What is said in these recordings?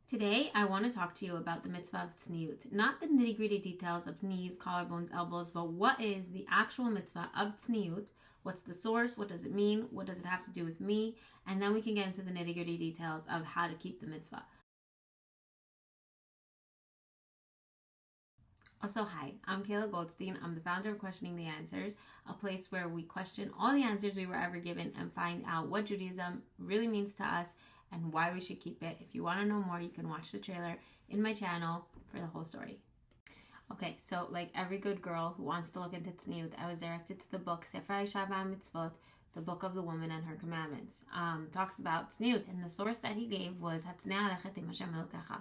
Today, I want to talk to you about the Mitzvah of Tzniut. Not the nitty-gritty details of knees, collarbones, elbows, but what is the actual Mitzvah of Tzniut? What's the source? What does it mean? What does it have to do with me? And then we can get into the nitty-gritty details of how to keep the Mitzvah. Also, hi, I'm Haber-Goldstein. I'm the founder of Questioning the Answers, a place where we question all the answers we were ever given and find out what Judaism really means to us and why we should keep it. If you want to know more, you can watch the trailer in my channel for the whole story. Okay, so like every good girl who wants to look into Tzniut, I was directed to the book Sefer Haisha Mitzvot, the book of the woman and her commandments. Talks about Tzniut, and the source that he gave was Hatznei Alechet Im Hashem Elokecha.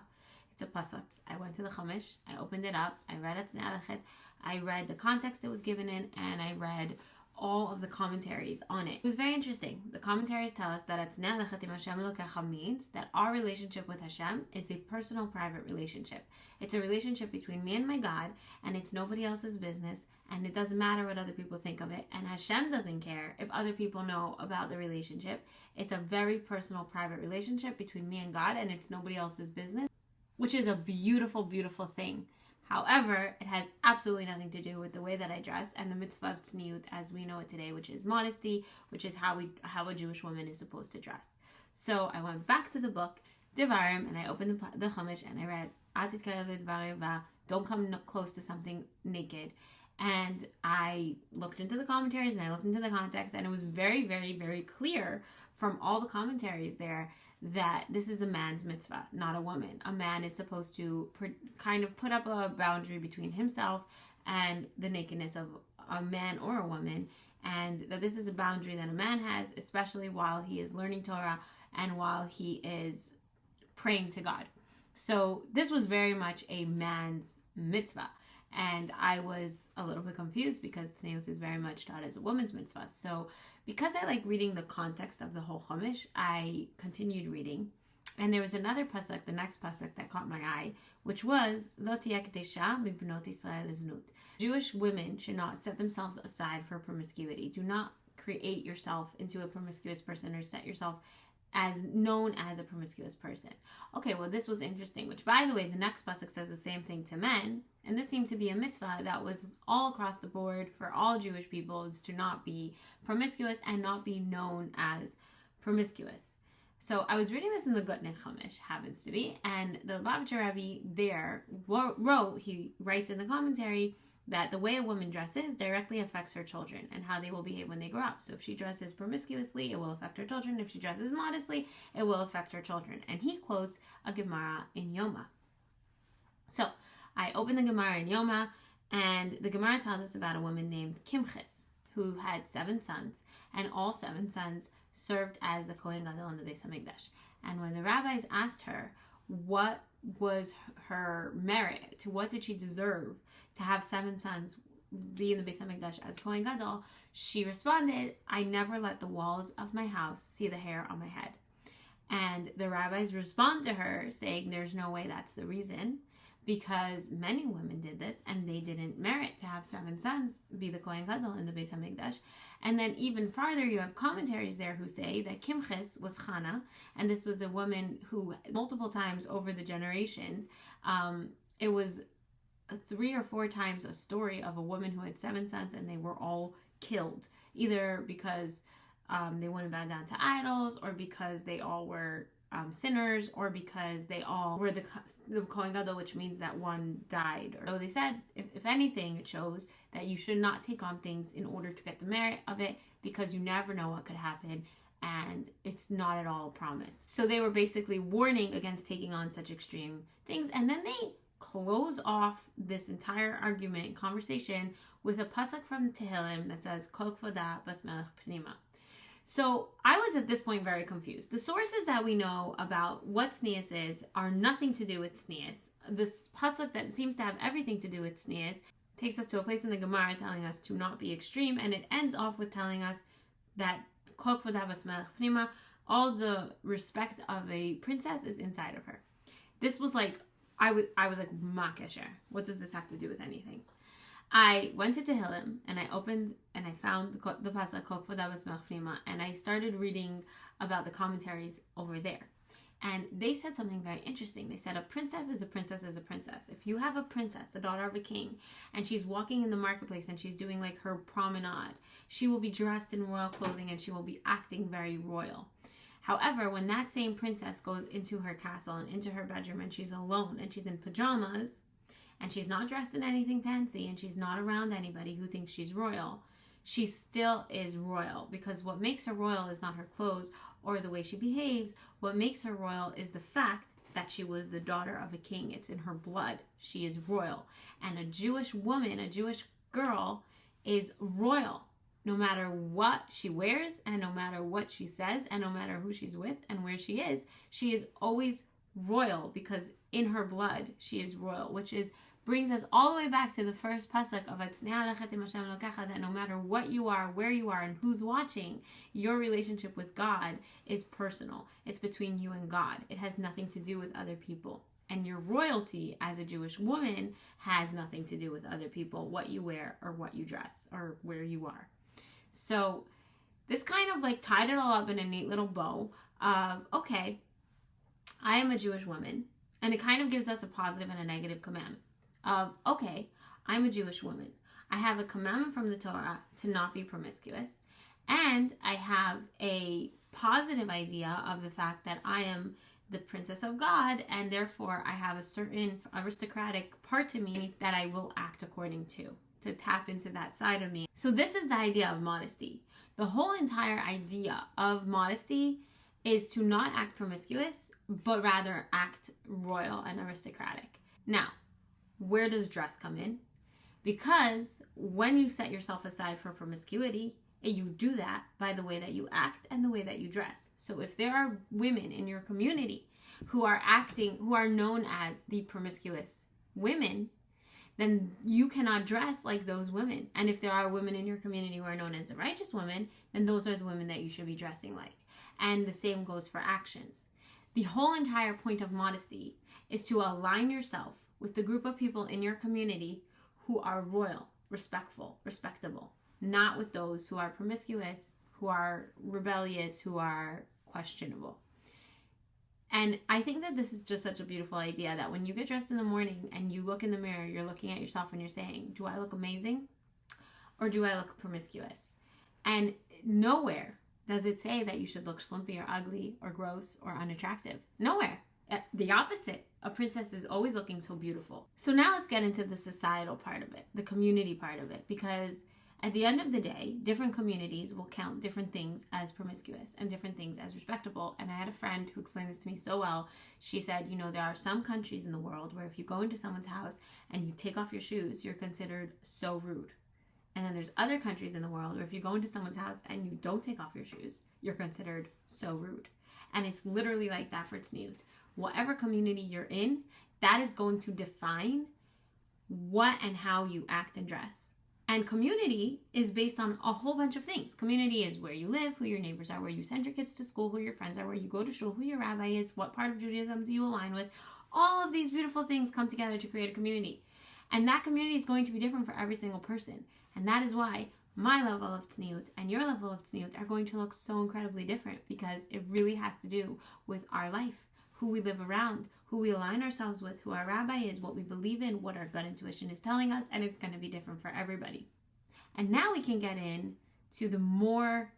It's a pasuk. I went to the Chumash, I opened it up, I read Hatznei Alechet, I read the context it was given in, and I read all of the commentaries on it. It was very interesting. The commentaries tell us that Hatznei Alechet Im Hashem Elokecha means that our relationship with Hashem is a personal, private relationship. It's a relationship between me and my God, and it's nobody else's business, and it doesn't matter what other people think of it, and Hashem doesn't care if other people know about the relationship. It's a very personal, private relationship between me and God, and it's nobody else's business, which is a beautiful, beautiful thing. However, it has absolutely nothing to do with the way that I dress and the Mitzvah of Tzniut as we know it today, which is modesty, which is how a Jewish woman is supposed to dress. So I went back to the book, Devarim, and I opened the Chumash and I read, don't come close to something naked. And I looked into the commentaries and I looked into the context, and it was very, very, very clear from all the commentaries there that this is a man's mitzvah, not a woman. A man is supposed to kind of put up a boundary between himself and the nakedness of a man or a woman, and that this is a boundary that a man has, especially while he is learning Torah and while he is praying to God. So this was very much a man's mitzvah. And I was a little bit confused because Tzniut is very much taught as a woman's mitzvah. So because I like reading the context of the whole Chumash, I continued reading. And there was another pasuk, the next pasuk, that caught my eye, which was, Lo tiyeh kedesha mibnot Yisrael leznut. Jewish women should not set themselves aside for promiscuity. Do not create yourself into a promiscuous person or set yourself as known as a promiscuous person. Okay, well, this was interesting, which, by the way, the next pasuk says the same thing to men, and this seemed to be a mitzvah that was all across the board for all Jewish people, is to not be promiscuous and not be known as promiscuous. So I was reading this in the Gutnick Chumash, happens to be, and the Lubavitcher Rebbe there he writes in the commentary that the way a woman dresses directly affects her children and how they will behave when they grow up. So if she dresses promiscuously, it will affect her children. If she dresses modestly, it will affect her children. And he quotes a Gemara in Yoma. So I opened the Gemara in Yoma, and the Gemara tells us about a woman named Kimchis, who had 7 sons, and all 7 sons served as the Kohen Gadol in the Beis HaMikdash. And when the rabbis asked her what was her merit, to what did she deserve to have 7 sons be in the Beis HaMikdash as Kohen Gadol, she responded, I never let the walls of my house see the hair on my head. And the rabbis respond to her saying there's no way that's the reason, because many women did this and they didn't merit to have 7 sons be the Kohen Gadol in the Beis HaMikdash. And then even farther, you have commentaries there who say that Kimchis was Chana, and this was a woman who multiple times over the generations, it was 3 or 4 times a story of a woman who had 7 sons and they were all killed, either because they wouldn't bow down to idols, or because they all were sinners, or because they all were the Kohen Gadol, which means that one died. So they said, if anything, it shows that you should not take on things in order to get the merit of it, because you never know what could happen, and it's not at all a promise. So they were basically warning against taking on such extreme things, and then they close off this entire argument conversation with a pasuk from Tehillim that says, Kol kvoda bas melech pnima. So I was at this point very confused. The sources that we know about what tznius is are nothing to do with tznius. This pasuk that seems to have everything to do with tznius takes us to a place in the Gemara telling us to not be extreme, and it ends off with telling us that kol kvoda bas melech pnima, all the respect of a princess is inside of her. This was like, I was like, ma kesher. What does this have to do with anything? I went to Tehillim and I opened and I found the pasuk Kol kvoda bas melech pnima, and I started reading about the commentaries over there. And they said something very interesting. They said a princess is a princess is a princess. If you have a princess, the daughter of a king, and she's walking in the marketplace and she's doing like her promenade, she will be dressed in royal clothing and she will be acting very royal. However, when that same princess goes into her castle and into her bedroom and she's alone and she's in pajamas and she's not dressed in anything fancy and she's not around anybody who thinks she's royal, she still is royal, because what makes her royal is not her clothes or the way she behaves. What makes her royal is the fact that she was the daughter of a king. It's in her blood. She is royal. And a Jewish woman, a Jewish girl, is royal no matter what she wears and no matter what she says and no matter who she's with and where she is always royal, because in her blood she is royal, which brings us all the way back to the first pasuk of that no matter what you are, where you are, and who's watching, your relationship with God is personal. It's between you and God. It has nothing to do with other people. And your royalty as a Jewish woman has nothing to do with other people, what you wear or what you dress or where you are. So this kind of like tied it all up in a neat little bow of, okay, I am a Jewish woman, and it kind of gives us a positive and a negative commandment. Of, okay, I'm a Jewish woman. I have a commandment from the Torah to not be promiscuous. And I have a positive idea of the fact that I am the princess of God, and therefore I have a certain aristocratic part to me that I will act according to tap into that side of me. So this is the idea of modesty. The whole entire idea of modesty is to not act promiscuous, but rather act royal and aristocratic. Now, where does dress come in? Because when you set yourself aside for promiscuity, you do that by the way that you act and the way that you dress. So if there are women in your community who are known as the promiscuous women, then you cannot dress like those women. And if there are women in your community who are known as the righteous women, then those are the women that you should be dressing like. And the same goes for actions. The whole entire point of modesty is to align yourself with the group of people in your community who are royal, respectful, respectable, not with those who are promiscuous, who are rebellious, who are questionable. And I think that this is just such a beautiful idea that when you get dressed in the morning and you look in the mirror, you're looking at yourself and you're saying, do I look amazing or do I look promiscuous? And nowhere does it say that you should look schlumpy or ugly or gross or unattractive. Nowhere. The opposite. A princess is always looking so beautiful. So now let's get into the societal part of it, the community part of it, because at the end of the day, different communities will count different things as promiscuous and different things as respectable. And I had a friend who explained this to me so well. She said, there are some countries in the world where if you go into someone's house and you take off your shoes, you're considered so rude. And then there's other countries in the world where if you go into someone's house and you don't take off your shoes, you're considered so rude. And it's literally like that for Tzniut. Whatever community you're in, that is going to define what and how you act and dress. And community is based on a whole bunch of things. Community is where you live, who your neighbors are, where you send your kids to school, who your friends are, where you go to shul, who your rabbi is, what part of Judaism do you align with. All of these beautiful things come together to create a community. And that community is going to be different for every single person. And that is why my level of Tzniut and your level of Tzniut are going to look so incredibly different, because it really has to do with our life, who we live around, who we align ourselves with, who our rabbi is, what we believe in, what our gut intuition is telling us, and it's going to be different for everybody. And now we can get in to the more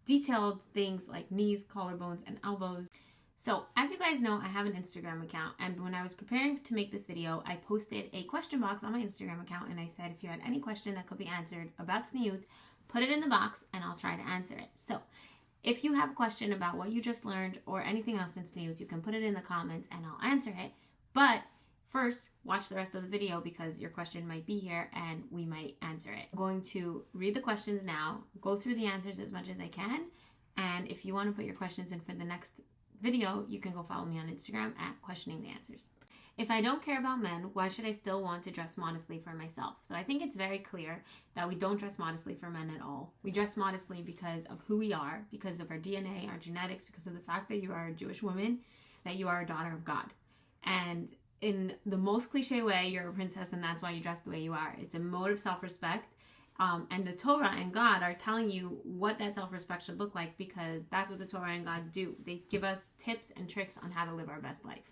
detailed things like knees, collarbones, and elbows. So as you guys know, I have an Instagram account, and when I was preparing to make this video, I posted a question box on my Instagram account, and I said if you had any question that could be answered about Tzniut, put it in the box and I'll try to answer it. So if you have a question about what you just learned or anything else in Tzniut, you can put it in the comments and I'll answer it. But first, watch the rest of the video because your question might be here and we might answer it. I'm going to read the questions now, go through the answers as much as I can, and if you want to put your questions in for the next video, you can go follow me on Instagram at Questioning the Answers. If I don't care about men, why should I still want to dress modestly for myself? So I think it's very clear that we don't dress modestly for men at all. We dress modestly because of who we are, because of our DNA, our genetics, because of the fact that you are a Jewish woman, that you are a daughter of God. And in the most cliche way, you're a princess and that's why you dress the way you are. It's a mode of self-respect. And the Torah and God are telling you what that self-respect should look like, because that's what the Torah and God do. They give us tips and tricks on how to live our best life.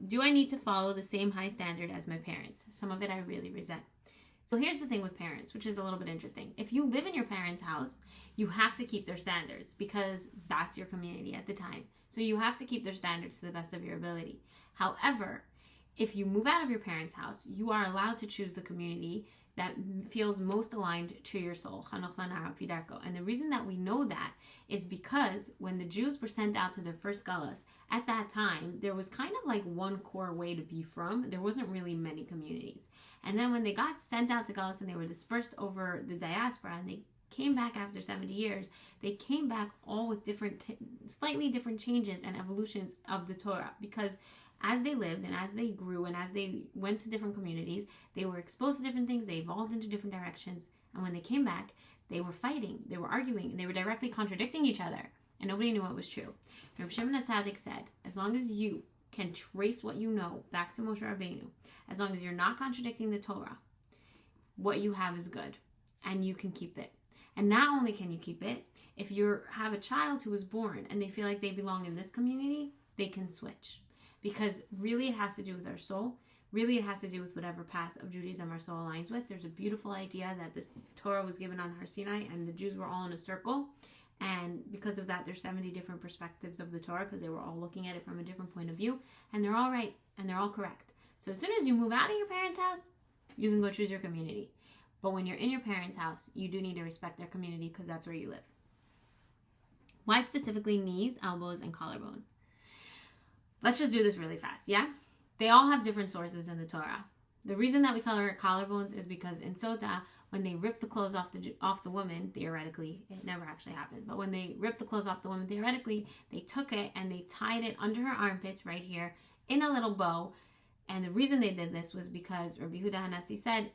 Do I need to follow the same high standard as my parents? Some of it I really resent. So here's the thing with parents, which is a little bit interesting. If you live in your parents' house, you have to keep their standards because that's your community at the time. So you have to keep their standards to the best of your ability. However, if you move out of your parents' house, you are allowed to choose the community that feels most aligned to your soul. And the reason that we know that is because when the Jews were sent out to their first galus, at that time, there was kind of like one core way to be from. There wasn't really many communities. And then when they got sent out to galus and they were dispersed over the diaspora and they came back after 70 years, they came back all with slightly different changes and evolutions of the Torah, because as they lived and as they grew and as they went to different communities, they were exposed to different things, they evolved into different directions, and when they came back, they were fighting, they were arguing, and they were directly contradicting each other, and nobody knew what was true. And Reb Shimon HaTzadik said, as long as you can trace what you know back to Moshe Rabbeinu, as long as you're not contradicting the Torah, what you have is good, and you can keep it. And not only can you keep it, if you have a child who was born and they feel like they belong in this community, they can switch. Because really it has to do with our soul. Really it has to do with whatever path of Judaism our soul aligns with. There's a beautiful idea that this Torah was given on Har Sinai and the Jews were all in a circle. And because of that, there's 70 different perspectives of the Torah because they were all looking at it from a different point of view. And they're all right and they're all correct. So as soon as you move out of your parents' house, you can go choose your community. But when you're in your parents' house, you do need to respect their community because that's where you live. Why specifically knees, elbows, and collarbone? Let's just do this really fast, yeah? They all have different sources in the Torah. The reason that we color it collarbones is because in Sota, when they ripped the clothes off the woman, theoretically, it never actually happened, but when they ripped the clothes off the woman, theoretically, they took it and they tied it under her armpits right here in a little bow. And the reason they did this was because Rabbi Yehuda Hanassi said,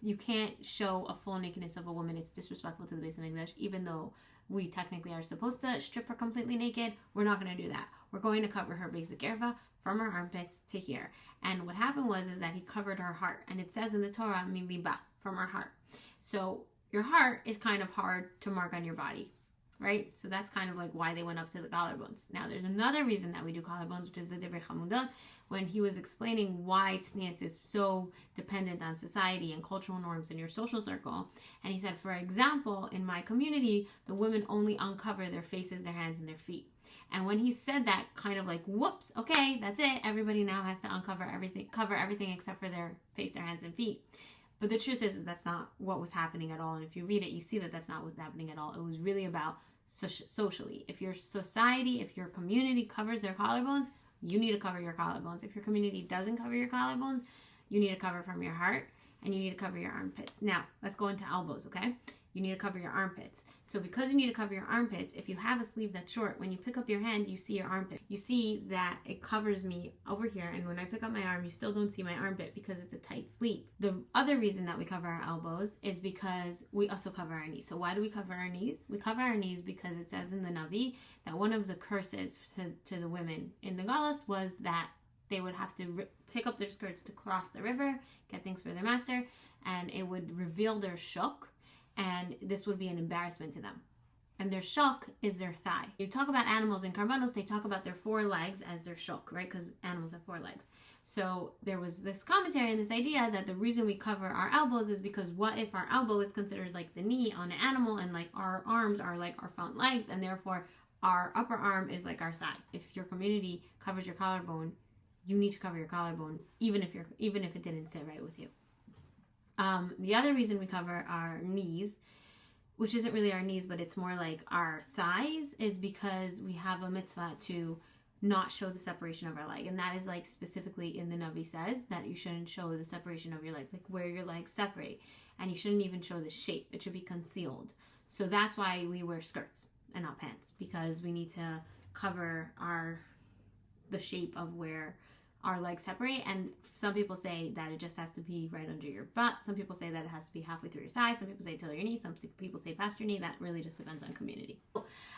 you can't show a full nakedness of a woman. It's disrespectful to the Beis HaMikdash, even though we technically are supposed to strip her completely naked. We're not going to do that. We're going to cover her basic erva from her armpits to here. And what happened was that he covered her heart. And it says in the Torah, miliba, from her heart. So your heart is kind of hard to mark on your body, right? So that's kind of like why they went up to the collarbones. Now there's another reason that we do collarbones, which is the Divrei Chamudot, when he was explaining why tznius is so dependent on society and cultural norms in your social circle. And he said, for example, in my community, the women only uncover their faces, their hands, and their feet. And when he said that, kind of like, whoops, okay, that's it. Everybody now has to cover everything except for their face, their hands, and feet. But the truth is that that's not what was happening at all. And if you read it, you see that that's not what's happening at all. It was really about socially. If your society, if your community covers their collarbones, you need to cover your collarbones. If your community doesn't cover your collarbones, you need to cover from your heart and you need to cover your armpits. Now, let's go into elbows, okay? You need to cover your armpits. So because you need to cover your armpits, if you have a sleeve that's short, when you pick up your hand, you see your armpit. You see that it covers me over here, and when I pick up my arm, you still don't see my armpit because it's a tight sleeve. The other reason that we cover our elbows is because we also cover our knees. So why do we cover our knees? We cover our knees because it says in the Navi that one of the curses to the women in the Galus was that they would have to pick up their skirts to cross the river, get things for their master, and it would reveal their shuk. And this would be an embarrassment to them. And their shuk is their thigh. You talk about animals in Karbanos, they talk about their 4 legs as their shuk, right? Because animals have 4 legs. So there was this commentary and this idea that the reason we cover our elbows is because what if our elbow is considered like the knee on an animal and like our arms are like our front legs and therefore our upper arm is like our thigh. If your community covers your collarbone, you need to cover your collarbone even if it didn't sit right with you. The other reason we cover our knees, which isn't really our knees, but it's more like our thighs, is because we have a mitzvah to not show the separation of our leg. And that is like specifically in the Navi says that you shouldn't show the separation of your legs, like where your legs separate. And you shouldn't even show the shape. It should be concealed. So that's why we wear skirts and not pants, because we need to cover the shape of where our legs separate. And some people say that it just has to be right under your butt. Some people say that it has to be halfway through your thigh. Some people say till your knee. Some people say past your knee. That really just depends on community.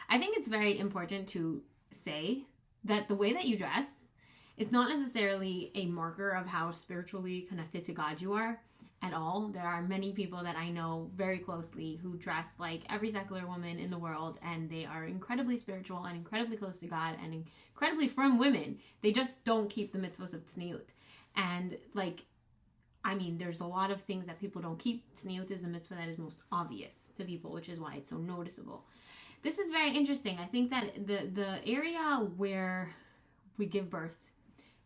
I think it's very important to say that the way that you dress is not necessarily a marker of how spiritually connected to God you are. at all. There are many people that I know very closely who dress like every secular woman in the world, and they are incredibly spiritual and incredibly close to God and incredibly firm women. They just don't keep the mitzvahs of tzniut. And there's a lot of things that people don't keep. Tzniut is the mitzvah that is most obvious to people, which is why it's so noticeable. This is very interesting. I think that the area where we give birth,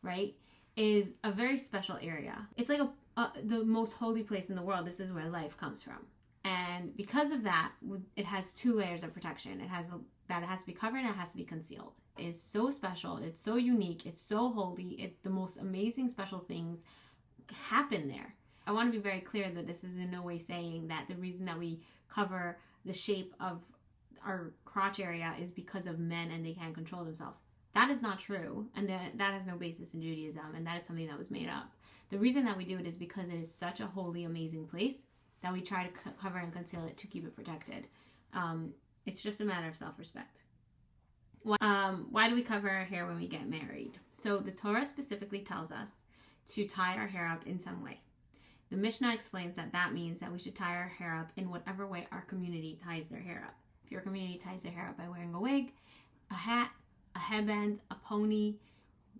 right, is a very special area. It's like the most holy place in the world. This is where life comes from. And because of that, it has two layers of protection. It has to be covered and it has to be concealed. It's so special. It's so unique. It's so holy. The most amazing special things happen there. I want to be very clear that this is in no way saying that the reason that we cover the shape of our crotch area is because of men and they can't control themselves. That is not true, and that has no basis in Judaism, and that is something that was made up. The reason that we do it is because it is such a holy, amazing place that we try to cover and conceal it to keep it protected. It's just a matter of self-respect. Why do we cover our hair when we get married? So the Torah specifically tells us to tie our hair up in some way. The Mishnah explains that means that we should tie our hair up in whatever way our community ties their hair up. If your community ties their hair up by wearing a wig, a hat, a headband, a pony,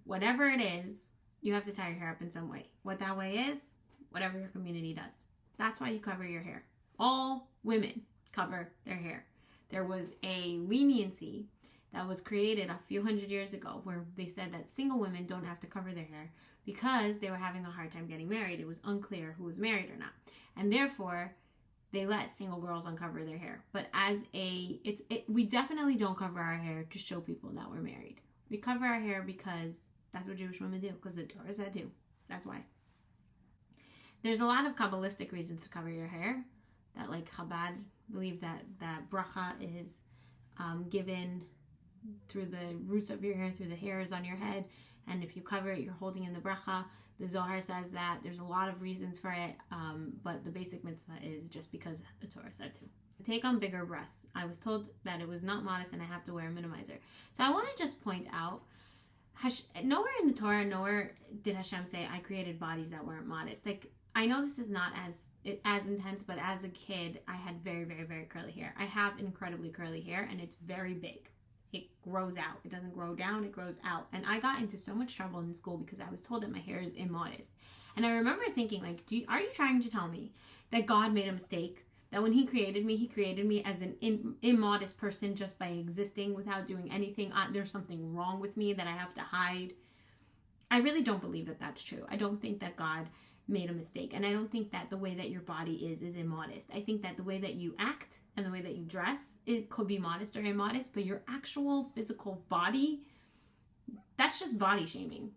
whatever it is, you have to tie your hair up in some way. What that way is, whatever your community does. That's why you cover your hair. All women cover their hair. There was a leniency that was created a few hundred years ago where they said that single women don't have to cover their hair because they were having a hard time getting married. It was unclear who was married or not. And therefore, they let single girls uncover their hair. But we definitely don't cover our hair to show people that we're married. We cover our hair because that's what Jewish women do, because the Torah said do. That's why. There's a lot of Kabbalistic reasons to cover your hair. That like Chabad believe that bracha is given through the roots of your hair, through the hairs on your head. And if you cover it, you're holding in the bracha. The Zohar says that. There's a lot of reasons for it, but the basic mitzvah is just because the Torah said to. To take on bigger breasts, I was told that it was not modest and I have to wear a minimizer. So I want to just point out, nowhere in the Torah, nowhere did Hashem say, I created bodies that weren't modest. Like, I know this is not as intense, but as a kid, I had very, very, very curly hair. I have incredibly curly hair, and it's very big. It grows out. It doesn't grow down, it grows out. And I got into so much trouble in school because I was told that my hair is immodest. And I remember thinking, like, are you trying to tell me that God made a mistake? That when he created me as an immodest person just by existing without doing anything? There's something wrong with me that I have to hide? I really don't believe that that's true. I don't think that God made a mistake. And I don't think that the way that your body is immodest. I think that the way that you act and the way that you dress, it could be modest or immodest, but your actual physical body, that's just body shaming.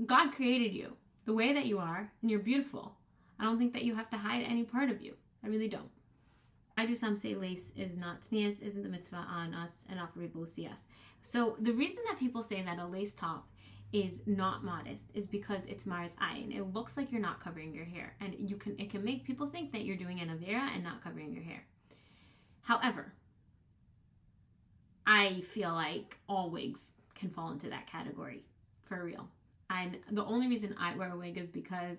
God created you the way that you are, and you're beautiful. I don't think that you have to hide any part of you. I really don't. I do some say lace is not tznius, isn't the mitzvah on us and not for people who see us. So the reason that people say that a lace top is not modest is because it's Mars Ayin. It looks like you're not covering your hair, and it can make people think that you're doing an Avera and not covering your hair. However, I feel like all wigs can fall into that category, for real. And the only reason I wear a wig is because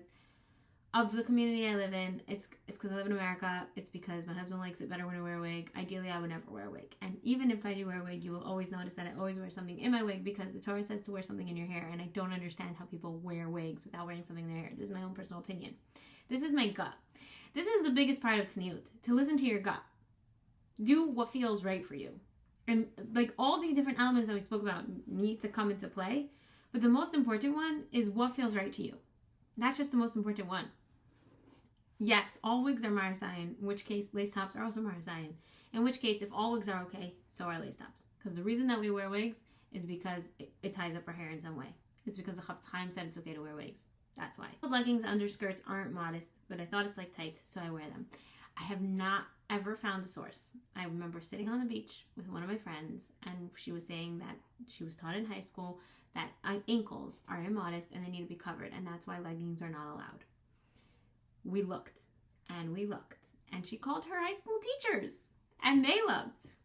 of the community I live in. It's because I live in America. It's because my husband likes it better when I wear a wig. Ideally, I would never wear a wig. And even if I do wear a wig, you will always notice that I always wear something in my wig because the Torah says to wear something in your hair. And I don't understand how people wear wigs without wearing something in their hair. This is my own personal opinion. This is my gut. This is the biggest part of tzniut, to listen to your gut. Do what feels right for you. And like all the different elements that we spoke about need to come into play. But the most important one is what feels right to you. That's just the most important one. Yes, all wigs are Mara Zion, in which case lace tops are also Mara Zion. In which case, if all wigs are okay, so are lace tops. Because the reason that we wear wigs is because it ties up our hair in some way. It's because the Chafetz Chaim said it's okay to wear wigs. That's why. Leggings, underskirts aren't modest, but I thought it's like tights, so I wear them. I have not ever found a source. I remember sitting on the beach with one of my friends, and she was saying that she was taught in high school that ankles are immodest and they need to be covered, and that's why leggings are not allowed. We looked, and she called her high school teachers, and they looked,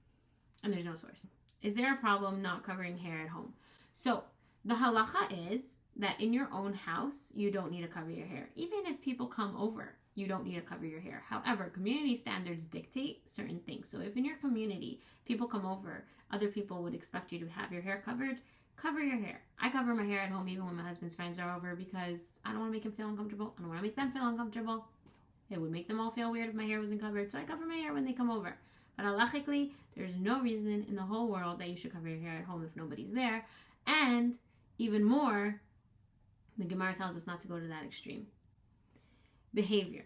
and there's no source. Is there a problem not covering hair at home? So the halacha is that in your own house, you don't need to cover your hair. Even if people come over, you don't need to cover your hair. However, community standards dictate certain things. So if in your community, people come over, other people would expect you to have your hair covered, cover your hair. I cover my hair at home even when my husband's friends are over because I don't want to make him feel uncomfortable. I don't want to make them feel uncomfortable. It would make them all feel weird if my hair wasn't covered. So I cover my hair when they come over. But halachically, there's no reason in the whole world that you should cover your hair at home if nobody's there. And even more, the Gemara tells us not to go to that extreme. Behavior.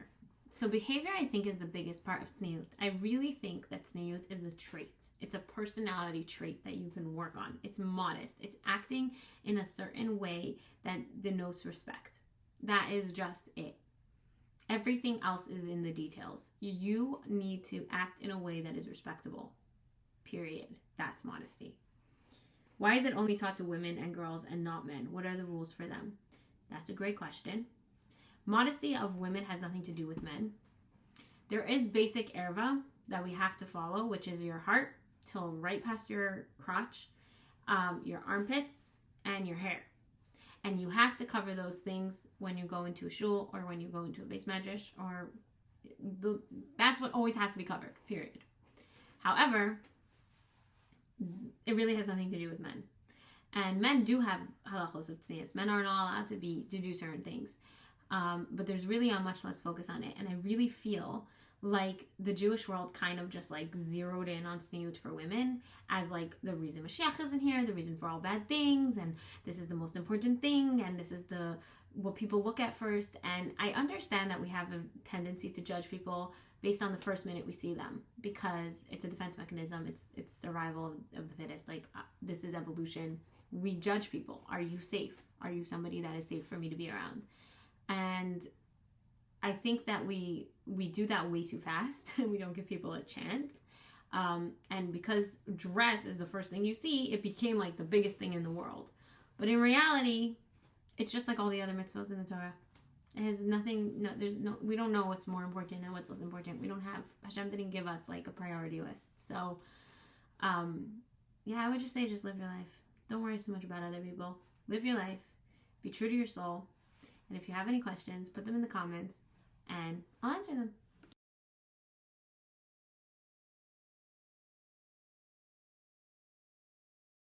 So behavior, I think, is the biggest part of Tzniut. I really think that Tzniut is a trait. It's a personality trait that you can work on. It's modest. It's acting in a certain way that denotes respect. That is just it. Everything else is in the details. You need to act in a way that is respectable. Period. That's modesty. Why is it only taught to women and girls and not men? What are the rules for them? That's a great question. Modesty of women has nothing to do with men. There is basic erva that we have to follow, which is your heart till right past your crotch, your armpits, and your hair. And you have to cover those things when you go into a shul or when you go into a beis medrash, or that's what always has to be covered, period. However, it really has nothing to do with men. And men do have halachos of tznius. Men are not allowed to do certain things. But there's really a much less focus on it. And I really feel like the Jewish world kind of just like zeroed in on tzniut for women as like the reason Mashiach isn't here, the reason for all bad things, and this is the most important thing, and this is what people look at first. And I understand that we have a tendency to judge people based on the first minute we see them because it's a defense mechanism. It's survival of the fittest. Like this is evolution. We judge people. Are you safe? Are you somebody that is safe for me to be around? And I think that we do that way too fast. We don't give people a chance. And because dress is the first thing you see, it became like the biggest thing in the world. But in reality, it's just like all the other mitzvahs in the Torah. It has nothing, we don't know what's more important and what's less important. We don't have, Hashem didn't give us like a priority list. So, I would just say just live your life. Don't worry so much about other people. Live your life. Be true to your soul. And if you have any questions, put them in the comments and I'll answer them.